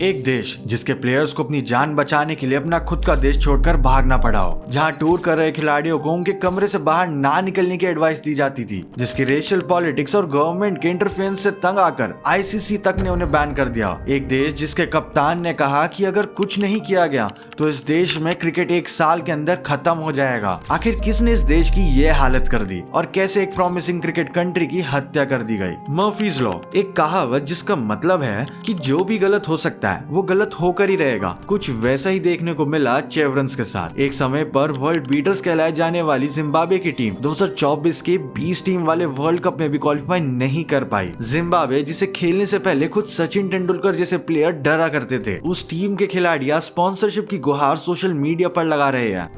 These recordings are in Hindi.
एक देश जिसके प्लेयर्स को अपनी जान बचाने के लिए अपना खुद का देश छोड़कर भागना पड़ा हो, जहां टूर कर रहे खिलाड़ियों को उनके कमरे से बाहर ना निकलने की एडवाइस दी जाती थी, जिसकी रेशियल पॉलिटिक्स और गवर्नमेंट के इंटरफेरेंस से तंग आकर आईसीसी तक ने उन्हें बैन कर दिया। एक देश जिसके कप्तान ने कहा कि अगर कुछ नहीं किया गया तो इस देश में क्रिकेट एक साल के अंदर खत्म हो जाएगा। आखिर किसने इस देश की ये हालत कर दी और कैसे एक प्रॉमिसिंग क्रिकेट कंट्री की हत्या कर दी गई? मर्फीज लॉ, एक कहावत जिसका मतलब है कि जो भी गलत हो सकता है वो गलत होकर ही रहेगा। कुछ वैसा ही देखने को मिला चेवरन्स के साथ। एक समय पर वर्ल्ड बीटर्स कहलाए जाने वाली जिम्बाब्वे की टीम 2024 के 20 टीम वाले वर्ल्ड कप में भी क्वालिफाई नहीं कर पाई। जिम्बाब्वे जिसे खेलने से पहले खुद सचिन तेंदुलकर जैसे प्लेयर डरा करते थे, उस टीम के खिलाड़ी आज स्पॉन्सरशिप की गुहार सोशल मीडिया पर लगा रहे हैं।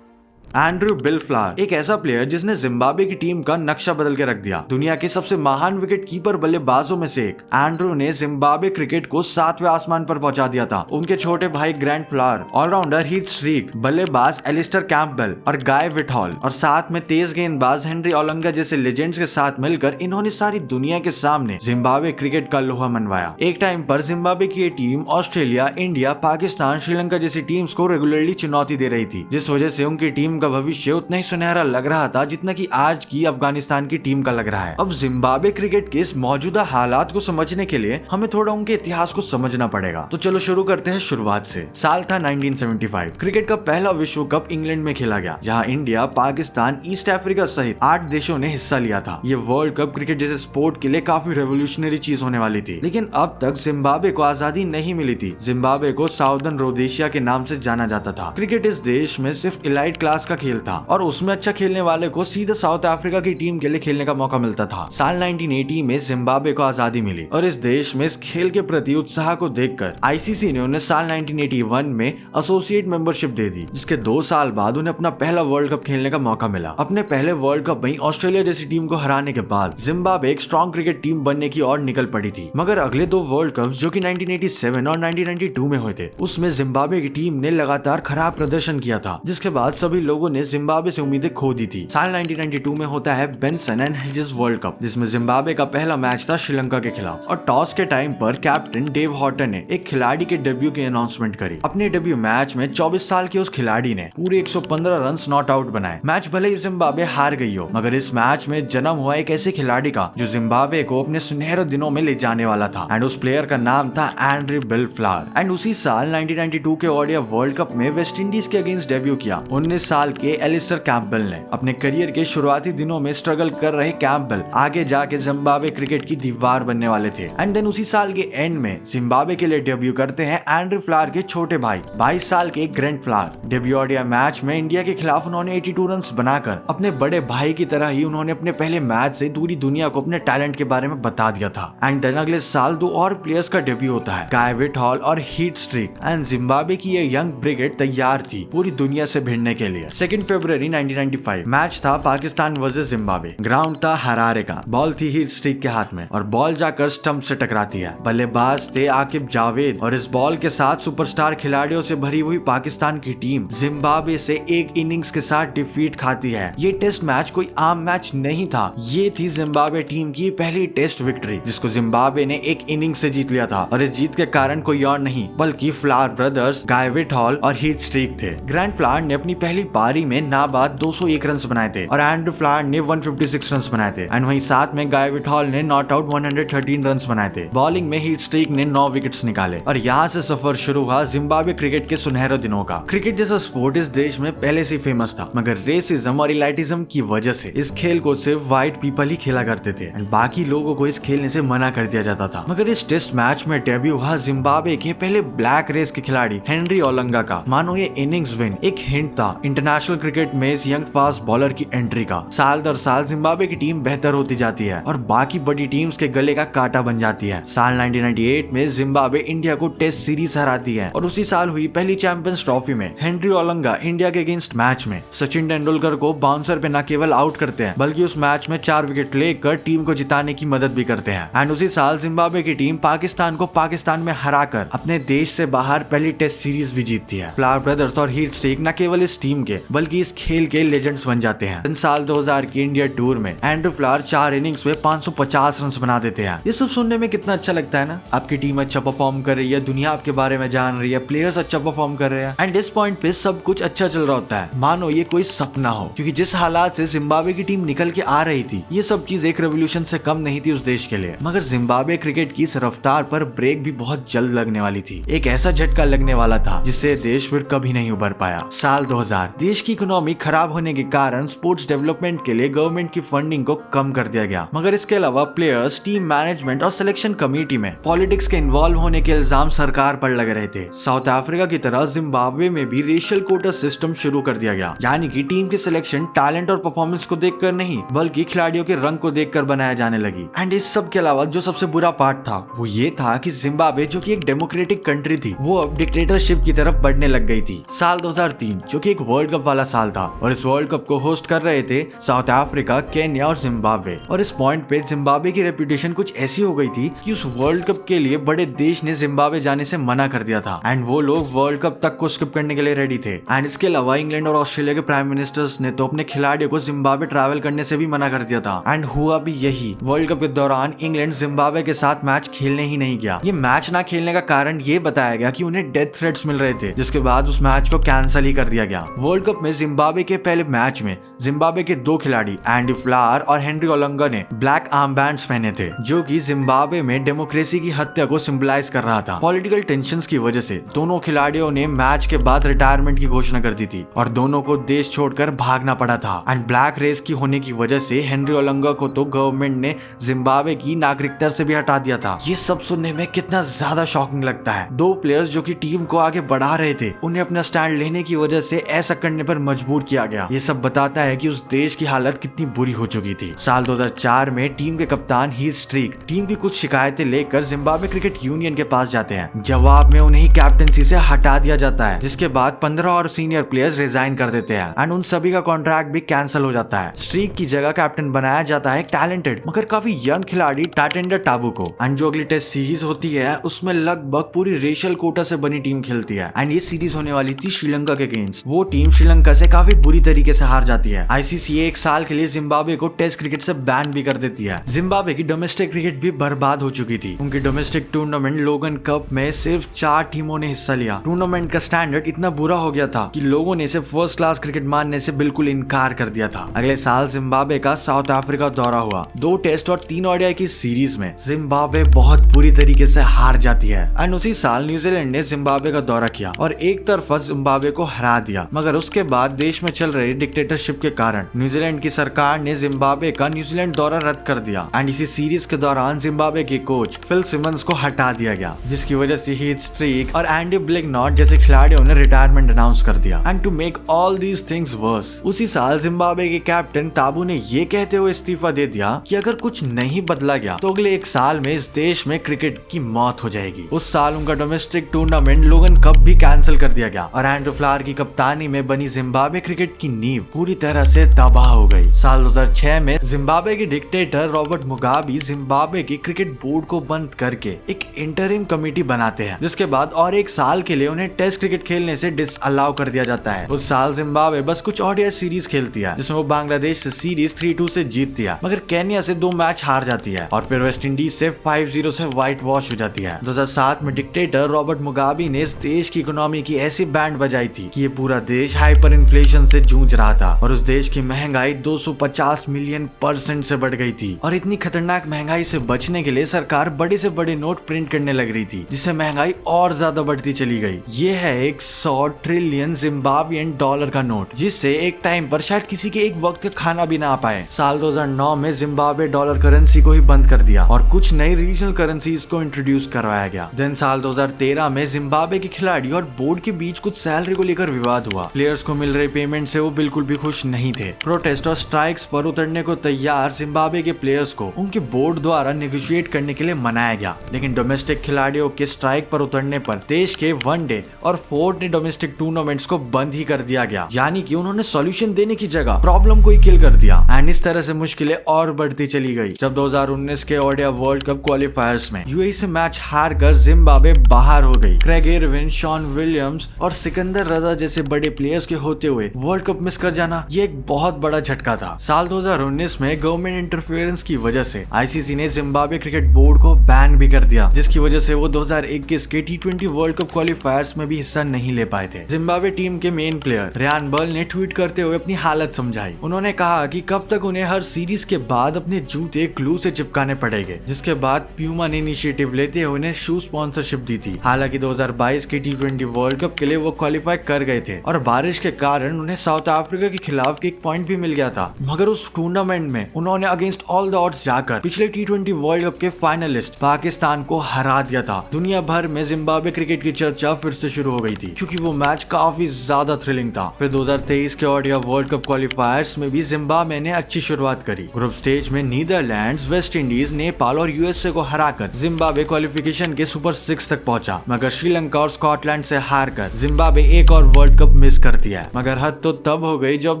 एंड्रू बिल फ्लावर, एक ऐसा प्लेयर जिसने जिम्बाब्वे की टीम का नक्शा बदल के रख दिया। दुनिया के सबसे महान विकेट कीपर बल्लेबाजों में से एक एंड्रू ने जिम्बाब्वे क्रिकेट को 7वें आसमान पर पहुंचा दिया था। उनके छोटे भाई Grant Flower, allrounder Heath Streak, बल्लेबाज एलिस्टर कैंपबेल और गाय विटहॉल और साथ में तेज गेंदबाज हेनरी ओलंगा जैसे लेजेंड्स के साथ मिलकर इन्होंने सारी दुनिया के सामने जिम्बाब्वे क्रिकेट का लोहा मनवाया। एक टाइम पर जिम्बाब्वे की ये team Australia, India, Pakistan, Sri Lanka जैसी टीम्स को रेगुलरली चुनौती दे रही थी, जिस वजह से उनकी टीम का भविष्य उतना ही सुनहरा लग रहा था जितना कि आज की अफगानिस्तान की टीम का लग रहा है। अब जिम्बाब्वे क्रिकेट के इस मौजूदा हालात को समझने के लिए हमें थोड़ा उनके इतिहास को समझना पड़ेगा। तो चलो शुरू करते हैं शुरुआत से। साल था 1975। क्रिकेट का पहला विश्व कप इंग्लैंड में खेला गया, जहां इंडिया, पाकिस्तान, ईस्ट अफ्रीका सहित 8 देशों ने हिस्सा लिया था। ये वर्ल्ड कप क्रिकेट जैसे स्पोर्ट के लिए काफी रेवोल्यूशनरी चीज होने वाली थी, लेकिन अब तक जिम्बाब्वे को आजादी नहीं मिली थी। जिम्बाब्वे को साउदर्न रोडेशिया के नाम से जाना जाता था। क्रिकेट इस देश में सिर्फ इलाइट क्लास का खेल था और उसमें अच्छा खेलने वाले को सीधे साउथ अफ्रीका की टीम के लिए खेलने का मौका मिलता था। साल 1980 में जिम्बाब्वे को आजादी मिली और इस देश में इस खेल के प्रति उत्साह को देखकर आईसीसी ने उन्हें साल 1981 में एसोसिएट मेंबरशिप दे दी, जिसके 2 साल बाद उन्हें अपना पहला वर्ल्ड कप खेलने का मौका मिला। अपने पहले वर्ल्ड कप में ऑस्ट्रेलिया जैसी टीम को हराने के बाद जिम्बाब्वे एक स्ट्रॉन्ग क्रिकेट टीम बनने की ओर निकल पड़ी थी। मगर अगले 2 वर्ल्ड कप जो कि 1987 और 1992 में हुए थे, उसमें जिम्बाब्वे की टीम ने लगातार खराब प्रदर्शन किया था, जिसके बाद सभी लोगों ने जिम्बाब्वे से उम्मीदें खो दी थी। साल 1992 में होता है Benson and hedges world cup, जिसमें जिम्बाब्वे का पहला मैच था श्रीलंका के खिलाफ और टॉस के टाइम पर कैप्टन डेव हॉटन ने एक खिलाड़ी के डेब्यू की अनाउंसमेंट करी। अपने डेब्यू मैच में 24 साल के उस खिलाड़ी ने पूरे 115 रन्स नॉट आउट बनाए। मैच भले ही जिम्बाब्वे हार गई हो, मगर इस मैच में जन्म हुआ एक ऐसे खिलाड़ी का जो जिम्बाब्वे को अपने सुनहरे दिनों में ले जाने वाला था, एंड उस प्लेयर का नाम था एंड्रू बिल फ्लावर। एंड उसी साल 1992 के ओडीआई वर्ल्ड कप में वेस्ट इंडीज के अगेंस्ट डेब्यू किया 19 साल के एलिस्टर कैंपबेल ने। अपने करियर के शुरुआती दिनों में स्ट्रगल कर रहे कैंपबेल आगे जाके जिम्बाब्वे क्रिकेट की दीवार बनने वाले थे। एंड देन उसी साल के एंड में जिम्बाब्वे के लिए डेब्यू करते हैं एंड्रू फ्लावर के छोटे भाई 22 साल के grand flower. Debut ODI match में इंडिया के खिलाफ उन्होंने 82 रन्स बनाकर अपने बड़े भाई की तरह ही उन्होंने अपने पहले मैच से पूरी दुनिया को अपने टैलेंट के बारे में बता दिया था। एंड देन अगले साल 2 और प्लेयर्स का डेब्यू होता है, गाय विटहॉल और हीथ स्ट्रीक। एंड जिम्बाब्वे की ये यंग ब्रिगेड तैयार थी पूरी दुनिया से भिड़ने के लिए। 2 फरवरी 1995 मैच था पाकिस्तान वर्सेस जिम्बाब्वे। ग्राउंड था हरारे का, बॉल थी हीथ स्ट्रीक के हाथ में और बॉल जाकर स्टंप से टकराती है। बल्लेबाज थे आकिब जावेद और इस बॉल के साथ सुपरस्टार खिलाड़ियों से भरी हुई पाकिस्तान की टीम जिम्बाब्वे से एक इनिंग्स के साथ डिफीट खाती है। ये टेस्ट मैच कोई आम मैच नहीं था, ये थी जिम्बाब्वे टीम की पहली टेस्ट विक्ट्री, जिसको जिम्बाब्वे ने एक इनिंग्स से जीत लिया था। और इस जीत के कारण कोई और नहीं बल्कि फ्लावर ब्रदर्स, गाय विटहॉल और हीथ स्ट्रीक थे। ग्रैंड फ्लावर ने अपनी पहली पारी में नाबाद 201 रन बनाए थे और एंड्रू फ्लावर ने 156 रन बनाए थे। एंड वहीं साथ में गाय विटहॉल ने नॉट आउट 113 रन बनाए थे। बॉलिंग में हीथ स्ट्रीक ने 9 विकेट्स निकाले और यहाँ से सफर शुरू हुआ जिम्बाब्वे क्रिकेट के सुनहरे दिनों का। क्रिकेट जैसा स्पोर्ट इस देश में पहले से फेमस था, मगर रेसिज्म और इलाइटिज्म की वजह से इस खेल को सिर्फ व्हाइट पीपल ही खेला करते थे एंड बाकी लोगों को इस खेलने से मना कर दिया जाता था। मगर इस टेस्ट मैच में डेब्यू हुआ जिम्बाब्वे के पहले ब्लैक रेस के खिलाड़ी हेनरी ओलंगा का। मानो ये इनिंग्स विन एक हिंट था इंटरनेशनल क्रिकेट में इस यंग फास्ट बॉलर की एंट्री का। साल दर साल जिम्बाब्वे की टीम बेहतर होती जाती है और बाकी बड़ी टीम्स के गले का कांटा बन जाती है। साल 1998 में जिम्बाब्वे इंडिया को टेस्ट सीरीज हराती है और उसी साल हुई पहली चैंपियंस ट्रॉफी में हेनरी ओलंगा इंडिया के अगेंस्ट मैच में सचिन तेंदुलकर को बाउंसर पे न केवल आउट करते हैं बल्कि उस मैच में 4 विकेट लेकर टीम को जिताने की मदद भी करते हैं। एंड उसी साल जिम्बाब्वे की टीम पाकिस्तान को पाकिस्तान में हराकर अपने देश से बाहर पहली टेस्ट सीरीज भी जीतती है। फ्लावर ब्रदर्स और हीथ स्ट्रीक न केवल इस टीम के बल्कि इस खेल के लेजेंड्स बन जाते हैं। साल 2000 की इंडिया टूर में एंड्रू फ्लावर 4 इनिंग्स में 550 रन बना देते हैं। ये सब सुनने में कितना अच्छा लगता है ना। आपकी टीम अच्छा परफॉर्म कर रही है, दुनिया आपके बारे में जान रही है, प्लेयर्स अच्छा परफॉर्म कर रहे हैं एंड इस पॉइंट पे सब कुछ अच्छा चल रहा होता है, मानो ये कोई सपना हो। क्योंकि जिस हालात से जिम्बाब्वे की टीम निकल के आ रही थी, ये सब चीज एक रेवोल्यूशन से कम नहीं थी उस देश के लिए। मगर जिम्बाब्वे क्रिकेट की इस रफ्तार पर ब्रेक भी बहुत जल्द लगने वाली थी। एक ऐसा झटका लगने वाला था जिससे देश फिर कभी नहीं उभर पाया। साल 2000 देश की इकोनॉमी खराब होने के कारण स्पोर्ट्स डेवलपमेंट के लिए गवर्नमेंट की फंडिंग को कम कर दिया गया। मगर इसके अलावा प्लेयर्स, टीम मैनेजमेंट और सिलेक्शन कमेटी में पॉलिटिक्स के इन्वॉल्व होने के इल्जाम सरकार पर लग रहे थे। साउथ अफ्रीका की तरह जिम्बाब्वे में भी रेशियल कोटा सिस्टम शुरू कर दिया गया, यानी कि टीम की सिलेक्शन टैलेंट और परफॉर्मेंस को देखकर नहीं बल्कि खिलाड़ियों के रंग को देखकर बनाया जाने लगी। एंड इस सब के अलावा जो सबसे बुरा पार्ट था वो ये था कि जिम्बाब्वे जो कि एक डेमोक्रेटिक कंट्री थी, वो अब डिक्टेटरशिप की तरफ बढ़ने लग गई थी। साल 2003 जो कि एक वर्ल्ड कप वाला साल था और इस वर्ल्ड कप को होस्ट कर रहे थे साउथ अफ्रीका, केन्या और जिम्बाब्वे। और इस पॉइंट पे जिम्बाब्वे की रेपुटेशन कुछ ऐसी हो गई थी कि उस वर्ल्ड कप के लिए बड़े देश ने जिम्बाब्वे जाने से मना कर दिया था एंड वो लोग वर्ल्ड कप तक को स्किप करने के लिए रेडी थे। एंड इसके अलावा इंग्लैंड और ऑस्ट्रेलिया के प्राइम मिनिस्टर्स ने तो अपने खिलाड़ियों को जिम्बाब्वे ट्रैवल करने से भी मना कर दिया था। एंड हुआ भी यही, वर्ल्ड कप के दौरान इंग्लैंड जिम्बाब्वे के साथ मैच खेलने ही नहीं गया। ये मैच ना खेलने का कारण ये बताया गया कि उन्हें डेथ थ्रेट्स मिल रहे थे, जिसके बाद उस मैच को कैंसिल ही कर दिया गया। वर्ल्ड कप में जिम्बाब्वे के पहले मैच में जिम्बाब्वे के 2 खिलाड़ी एंड्रू फ्लावर और हेनरी ओलंगा ने ब्लैक आर्म बैंड्स पहने थे, जो कि जिम्बाब्वे में डेमोक्रेसी की हत्या को सिंबलाइज कर रहा था। पॉलिटिकल टेंशंस की वजह से दोनों खिलाड़ियों ने मैच के बाद रिटायरमेंट की घोषणा कर दी थी और दोनों को देश छोड़कर भागना पड़ा था। एंड ब्लैक रेस की होने की वजह से हेनरी ओलंगा को तो गवर्नमेंट ने जिम्बाब्वे की नागरिकता से भी हटा दिया था। ये सब सुनने में कितना ज्यादा शॉकिंग लगता है। 2 प्लेयर्स जो कि टीम को आगे बढ़ा रहे थे, उन्हें अपना स्टैंड लेने की वजह से ऐसा करने पर मजबूर किया गया। ये सब बताता है कि उस देश की हालत कितनी बुरी हो चुकी थी। साल 2004 में टीम के कप्तान हीथ स्ट्रीक टीम की कुछ शिकायतें लेकर जिम्बाब्वे क्रिकेट यूनियन के पास जाते हैं। जवाब में उन्हें कैप्टनसी से हटा दिया जाता है, जिसके बाद 15 और सीनियर प्लेयर्स रिजाइन कर देते हैं एंड उन सभी का कॉन्ट्रैक्ट भी कैंसिल हो जाता है। स्ट्रीक की जगह कैप्टन बनाया जाता है टैलेंटेड मगर काफी यंग खिलाड़ी टाटेंडर टाबू को। एंड जो अगली टेस्ट सीरीज होती है उसमें लगभग पूरी रेशियल कोटा से बनी टीम खेलती है एंड ये सीरीज होने वाली थी श्रीलंका के अगेंस्ट। वो टीम श्रीलंका से काफी बुरी तरीके से हार जाती है। आईसीसी 1 साल के लिए जिम्बाब्वे को टेस्ट क्रिकेट से बैन भी कर देती है। जिम्बाब्वे की डोमेस्टिक क्रिकेट भी बर्बाद हो चुकी थी। उनकी डोमेस्टिक टूर्नामेंट लोगन कप में सिर्फ 4 टीमों ने हिस्सा लिया। टूर्नामेंट का स्टैंडर्ड इतना बुरा हो गया था कि लोगों ने इसे फर्स्ट क्लास क्रिकेट मानने से बिल्कुल इनकार कर दिया था। अगले साल जिम्बाब्वे का साउथ अफ्रीका दौरा हुआ। 2 टेस्ट और 3 ओडीआई की सीरीज में जिम्बाब्वे बहुत बुरी तरीके से हार जाती है एंड उसी साल न्यूजीलैंड ने जिम्बाब्वे का दौरा किया और एक तरफा जिम्बाब्वे को हरा दिया। मगर उसके बाद देश में चल रही डिक्टेटरशिप के कारण न्यूजीलैंड की सरकार ने जिम्बाब्वे का न्यूजीलैंड दौरा रद्द कर दिया एंड इसी सीरीज के दौरान जिम्बाब्वे के कोच फिल सिमंस को हटा दिया गया, जिसकी वजह से हीथ स्ट्रीक और एंडी ब्लैकनॉट जैसे खिलाड़ियों ने रिटायरमेंट अनाउंस कर दिया। And to make all these things worse, उसी साल जिम्बाब्वे के कैप्टन ताबू ने ये कहते हुए इस्तीफा दे दिया कि अगर कुछ नहीं बदला गया तो अगले 1 साल में इस देश में क्रिकेट की मौत हो जाएगी। उस साल उनका डोमेस्टिक टूर्नामेंट लोगन कप भी कैंसिल कर दिया गया और एंड्रू फ्लावर की कप्तानी में बनी जिम्बाब्वे क्रिकेट की नींव पूरी तरह से तबाह हो गई। साल 2006 में जिम्बाब्वे के डिक्टेटर रॉबर्ट मुगाबे जिम्बाब्वे की क्रिकेट बोर्ड को बंद करके एक इंटरिम कमेटी बनाते हैं, जिसके बाद और 1 साल के लिए उन्हें टेस्ट क्रिकेट खेलने से डिसअलाउ कर दिया जाता है। उस साल जिम्बाब्वे बस कुछ ओडीआई सीरीज खेलती है, जिसमें वो बांग्लादेश से सीरीज 3-2 से जीतती है, मगर केन्या से 2 मैच हार जाती है और फिर वेस्ट इंडीज से 5-0 से व्हाइट वॉश हो जाती है। 2007 में डिक्टेटर रॉबर्ट मुगाबे ने इस देश की इकोनॉमी की ऐसी बैंड बजाई थी कि ये पूरा देश हाइपर इन्फ्लेशन से जूझ रहा था और उस देश की महंगाई 250 मिलियन % से बढ़ गई थी। और इतनी खतरनाक महंगाई से बचने के लिए सरकार बड़े से बड़े नोट प्रिंट करने लग रही थी, जिससे महंगाई और ज्यादा बढ़ती चली गई। ये है एक 100 ट्रिलियन जिम्बाब्वियन डॉलर का नोट, जिससे एक टाइम पर शायद किसी के एक वक्त का खाना भी ना आ पाए। साल 2009 में जिम्बाब्वे डॉलर करेंसी को ही बंद कर दिया और कुछ नई रीजनल करेंसीज को इंट्रोड्यूस करवाया गया। देन साल 2013 में जिम्बाब्वे के खिलाड़ी और बोर्ड के बीच कुछ सैलरी को लेकर विवाद हुआ। प्लेयर्स को मिल रही पेमेंट से वो बिल्कुल भी खुश नहीं थे। प्रोटेस्ट और स्ट्राइक्स पर उतरने को तैयार जिम्बाब्वे के प्लेयर्स को उनके बोर्ड द्वारा नेगोशिएट करने के लिए मनाया गया, लेकिन डोमेस्टिक खिलाड़ियों के स्ट्राइक पर उतरने पर देश के 1 डे और 4 डे डोमेस्टिक टूर्नामेंट्स को बंद ही कर दिया गया। यानी कि उन्होंने सॉल्यूशन देने की जगह प्रॉब्लम को ही किल कर दिया एंड इस तरह से मुश्किलें और बढ़ती चली गई। जब 2019 के ओडीआई वर्ल्ड कप क्वालिफायर्स में यूएई से मैच हार कर जिम्बाब्वे बाहर हो गई। क्रेग इरविन, शॉन विलियम्स और सिकंदर रजा जैसे बड़े प्लेयर्स के होते हुए वर्ल्ड कप मिस कर जाना ये एक बहुत बड़ा झटका था। साल 2019 में गवर्नमेंट इंटरफेरेंस की वजह से आईसीसी ने जिम्बाब्वे क्रिकेट बोर्ड को बैन भी कर दिया, जिसकी वजह से वो 2021 के T20 वर्ल्ड कप क्वालिफायर्स में भी हिस्सा नहीं ले पाए थे। जिम्बाब्वे टीम के मेन प्लेयर रियान बर्ल ने ट्वीट करते हुए अपनी हालत समझाई। उन्होंने कहा कि कब तक उन्हें हर सीरीज के बाद अपने जूते ग्लू से चिपकाने पड़ेंगे, जिसके बाद प्यूमा ने इनिशिएटिव लेते हुए उन्हें शू स्पॉन्सरशिप दी थी। हालांकि 2022 के T20 वर्ल्ड कप के लिए वो क्वालिफाई कर गए थे और बारिश के कारण उन्हें साउथ अफ्रीका के खिलाफ एक पॉइंट भी मिल गया था, मगर उस टूर्नामेंट में उन्होंने अगेंस्ट ऑल द ऑड्स जाकर पिछले T20 वर्ल्ड कप के फाइनलिस्ट पाकिस्तान को हरा दिया था। दुनिया भर में जिम्बाब्वे क्रिकेट की चर्चा फिर से शुरू हो गई थी, क्योंकि वो मैच काफी ज्यादा थ्रिलिंग था। फिर 2023 के ओडीआई वर्ल्ड कप क्वालिफायर्स में भी जिम्बाब्वे ने अच्छी शुरुआत करी। ग्रुप स्टेज में नीदरलैंड्स, वेस्ट इंडीज, नेपाल और यूएसए को हराकर जिम्बाब्वे क्वालिफिकेशन के सुपर 6 तक पहुंचा, मगर श्रीलंका और स्कॉटलैंड से हारकर जिम्बाब्वे एक और वर्ल्ड कप मिस कर दिया। मगर हद तो तब हो गई जब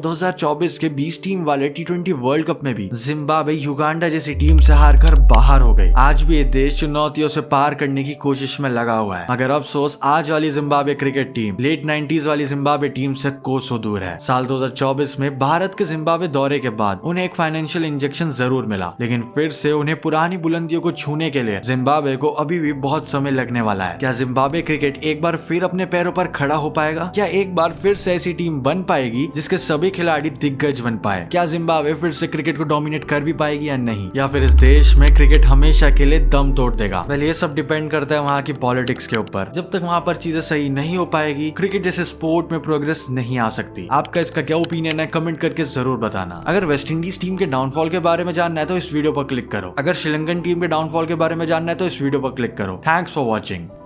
2024 के 20 टीम वाले T20 वर्ल्ड कप में भी जिम्बाब्वे युगांडा जैसी टीम से हारकर बाहर हो गई। आज भी ये देश चुनौतियों से पार करने की कोशिश में लगा हुआ है, मगर अफसोस आज वाली Zimbabwe cricket team late 90s वाली जिम्बाब्वे टीम से कोसों दूर है। साल 2024 में भारत के जिम्बाब्वे दौरे के बाद उन्हें एक फाइनेंशियल इंजेक्शन जरूर मिला, लेकिन फिर से उन्हें पुरानी बुलंदियों को छूने के लिए जिम्बाब्वे को अभी भी बहुत समय लगने वाला है। क्या जिम्बाब्वे क्रिकेट एक बार फिर अपने पैरों पर खड़ा हो पाएगा? क्या एक बार फिर से ऐसी टीम बन पाएगी जिसके सभी खिलाड़ी दिग्गज बन पाए? क्या जिम्बाब्वे फिर से क्रिकेट को डोमिनेट कर भी पाएगी या नहीं? या फिर इस देश में क्रिकेट हमेशा के लिए दम तोड़ देगा? वेल, ये सब डिपेंड करता है वहाँ की पॉलिटिक्स के ऊपर। जब तक वहाँ पर चीजें सही नहीं हो पाएगी, क्रिकेट जैसे स्पोर्ट में प्रोग्रेस नहीं आ सकती। आपका इसका क्या ओपिनियन है, कमेंट करके जरूर बताना। अगर वेस्ट इंडीज टीम के डाउनफॉल के बारे में जानना है तो इस वीडियो पर क्लिक करो। अगर श्रीलंकन टीम के डाउनफॉल के बारे में जानना है तो इस वीडियो पर क्लिक करो। Thanks for watching.